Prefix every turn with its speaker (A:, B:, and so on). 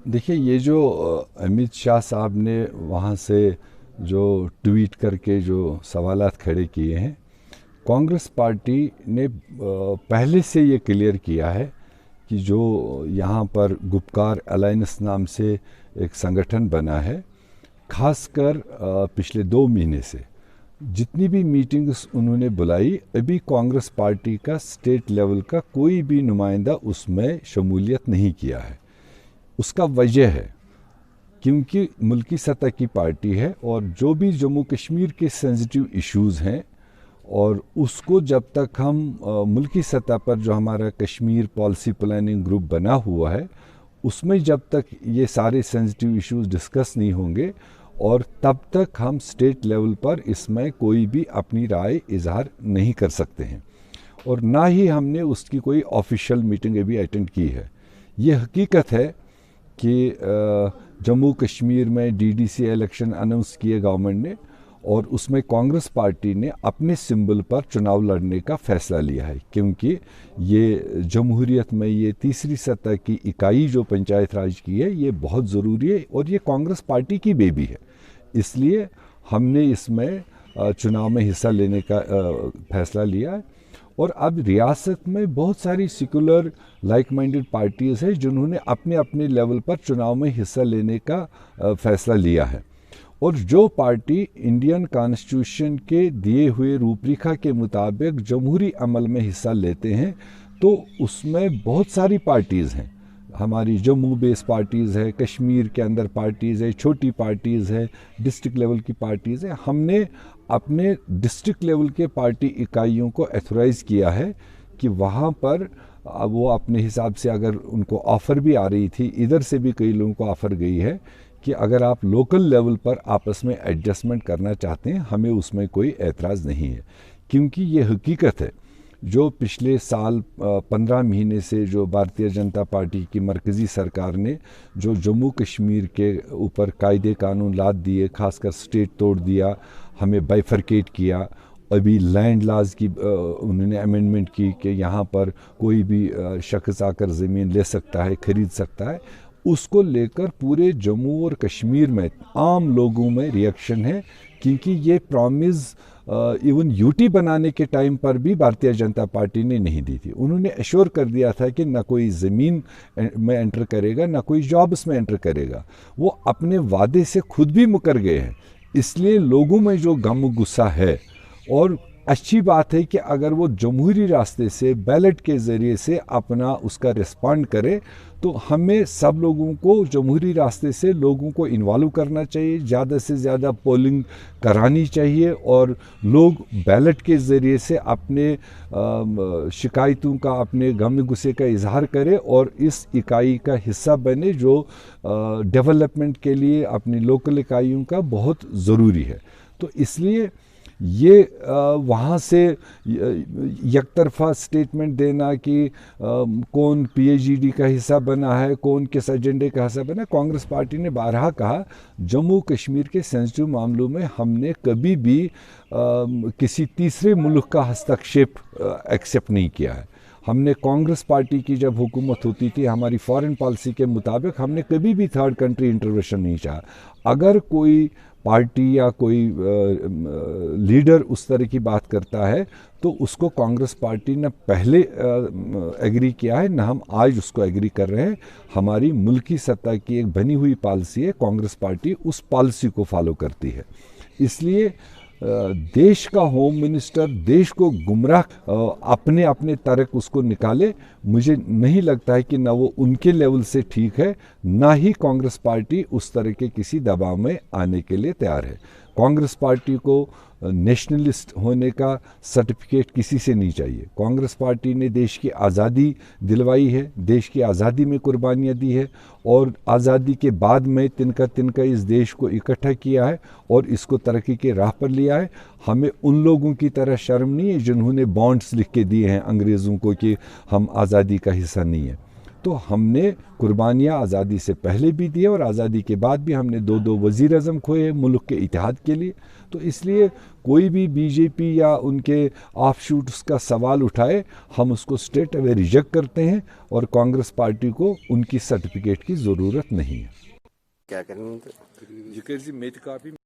A: देखिए, ये जो अमित शाह साहब ने वहाँ से जो ट्वीट करके जो सवालात खड़े किए हैं, कांग्रेस पार्टी ने पहले से ये क्लियर किया है कि जो यहाँ पर गुपकार अलायंस नाम से एक संगठन बना है, खासकर पिछले 2 महीने से जितनी भी मीटिंग्स उन्होंने बुलाई, अभी कांग्रेस पार्टी का स्टेट लेवल का कोई भी नुमाइंदा उसमें शमूलियत नहीं किया है। उसका वजह है क्योंकि मुल्की सतह की पार्टी है और जो भी जम्मू कश्मीर के सेंसिटिव इश्यूज़ हैं, और उसको जब तक हम मुल्की सतह पर जो हमारा कश्मीर पॉलिसी प्लानिंग ग्रुप बना हुआ है, उसमें जब तक ये सारे सेंसिटिव इश्यूज डिस्कस नहीं होंगे, और तब तक हम स्टेट लेवल पर इसमें कोई भी अपनी राय इजहार नहीं कर सकते हैं, और ना ही हमने उसकी कोई ऑफिशियल मीटिंग अभी अटेंड की है। ये हकीकत है कि जम्मू कश्मीर में डीडीसी इलेक्शन अनाउंस किए गवर्नमेंट ने, और उसमें कांग्रेस पार्टी ने अपने सिंबल पर चुनाव लड़ने का फैसला लिया है, क्योंकि ये जमहूरियत में ये तीसरी सतह की इकाई जो पंचायत राज की है, ये बहुत ज़रूरी है और ये कांग्रेस पार्टी की बेबी है। इसलिए हमने इसमें चुनाव में हिस्सा लेने का फैसला लिया है। और अब रियासत में बहुत सारी सेकुलर लाइक माइंडेड पार्टीज़ हैं जिन्होंने अपने अपने लेवल पर चुनाव में हिस्सा लेने का फैसला लिया है। और जो पार्टी इंडियन कॉन्स्टिट्यूशन के दिए हुए रूपरेखा के मुताबिक जमहूरी अमल में हिस्सा लेते हैं, तो उसमें बहुत सारी पार्टीज़ हैं। हमारी जम्मू बेस पार्टीज़ है, कश्मीर के अंदर पार्टीज़ है, छोटी पार्टीज़ है, डिस्ट्रिक्ट लेवल की पार्टीज़ है। हमने अपने डिस्ट्रिक्ट लेवल के पार्टी इकाइयों को एथोराइज़ किया है कि वहाँ पर वो अपने हिसाब से, अगर उनको ऑफ़र भी आ रही थी, इधर से भी कई लोगों को ऑफ़र गई है कि अगर आप लोकल लेवल पर आपस में एडजस्टमेंट करना चाहते हैं, हमें उसमें कोई एतराज़ नहीं है। क्योंकि ये हकीकत है, जो पिछले साल 15 महीने से जो भारतीय जनता पार्टी की मरकज़ी सरकार ने जो जम्मू कश्मीर के ऊपर कायदे कानून लाद दिए, खासकर स्टेट तोड़ दिया, हमें बाइफरकेट किया, अभी लैंड लाज की उन्होंने अमेंडमेंट की कि यहाँ पर कोई भी शख्स आकर ज़मीन ले सकता है, ख़रीद सकता है, उसको लेकर पूरे जम्मू और कश्मीर में आम लोगों में रिएक्शन है। क्योंकि ये प्रॉमिस इवन यूटी बनाने के टाइम पर भी भारतीय जनता पार्टी ने नहीं दी थी। उन्होंने एश्योर कर दिया था कि ना कोई ज़मीन में एंटर करेगा, ना कोई जॉब्स में एंटर करेगा। वो अपने वादे से खुद भी मुकर गए हैं। इसलिए लोगों में जो गम गुस्सा है, और अच्छी बात है कि अगर वो जमहूरी रास्ते से बैलेट के ज़रिए से अपना उसका रिस्पॉन्ड करे, तो हमें सब लोगों को जमहूरी रास्ते से लोगों को इन्वॉल्व करना चाहिए, ज़्यादा से ज़्यादा पोलिंग करानी चाहिए, और लोग बैलेट के ज़रिए से अपने शिकायतों का, अपने गम गुस्से का इजहार करें और इस इकाई का हिस्सा बने जो डेवलपमेंट के लिए अपनी लोकल इकाइयों का बहुत ज़रूरी है। तो इसलिए ये वहाँ से एक तरफा स्टेटमेंट देना कि कौन पीएचईडी का हिस्सा बना है, कौन किस एजेंडे का हिस्सा बना है, कांग्रेस पार्टी ने बारहा कहा, जम्मू कश्मीर के सेंसिटिव मामलों में हमने कभी भी किसी तीसरे मुल्क का हस्तक्षेप एक्सेप्ट नहीं किया है। हमने कांग्रेस पार्टी की जब हुकूमत होती थी, हमारी फॉरेन पॉलिसी के मुताबिक हमने कभी भी थर्ड कंट्री इंटरवेंशन नहीं चाहा। अगर कोई पार्टी या कोई लीडर उस तरह की बात करता है, तो उसको कांग्रेस पार्टी ने पहले एग्री किया है, ना हम आज उसको एग्री कर रहे हैं। हमारी मुल्की सत्ता की एक बनी हुई पॉलिसी है, कांग्रेस पार्टी उस पॉलिसी को फॉलो करती है। इसलिए देश का होम मिनिस्टर देश को गुमराह अपने अपने तर्क उसको निकाले, मुझे नहीं लगता है कि ना वो उनके लेवल से ठीक है, ना ही कांग्रेस पार्टी उस तरह के किसी दबाव में आने के लिए तैयार है। कांग्रेस पार्टी को नेशनलिस्ट होने का सर्टिफिकेट किसी से नहीं चाहिए। कांग्रेस पार्टी ने देश की आज़ादी दिलवाई है, देश की आज़ादी में कुर्बानियाँ दी है, और आज़ादी के बाद में तिनका तिनका इस देश को इकट्ठा किया है और इसको तरक्की के राह पर लिया है। हमें उन लोगों की तरह शर्म नहीं है जिन्होंने बॉन्ड्स लिख के दिए हैं अंग्रेज़ों को कि हम आज़ादी का हिस्सा नहीं है। तो हमने कुर्बानियाँ आज़ादी से पहले भी दी और आज़ादी के बाद भी हमने दो वज़ीर आज़म खोए हैं मुल्क के इतिहाद के लिए। तो इसलिए कोई भी बीजेपी या उनके ऑफशूट्स का सवाल उठाए, हम उसको स्ट्रेट अवे रिजेक्ट करते हैं और कांग्रेस पार्टी को उनकी सर्टिफिकेट की ज़रूरत नहीं है।
B: क्या करेंगे?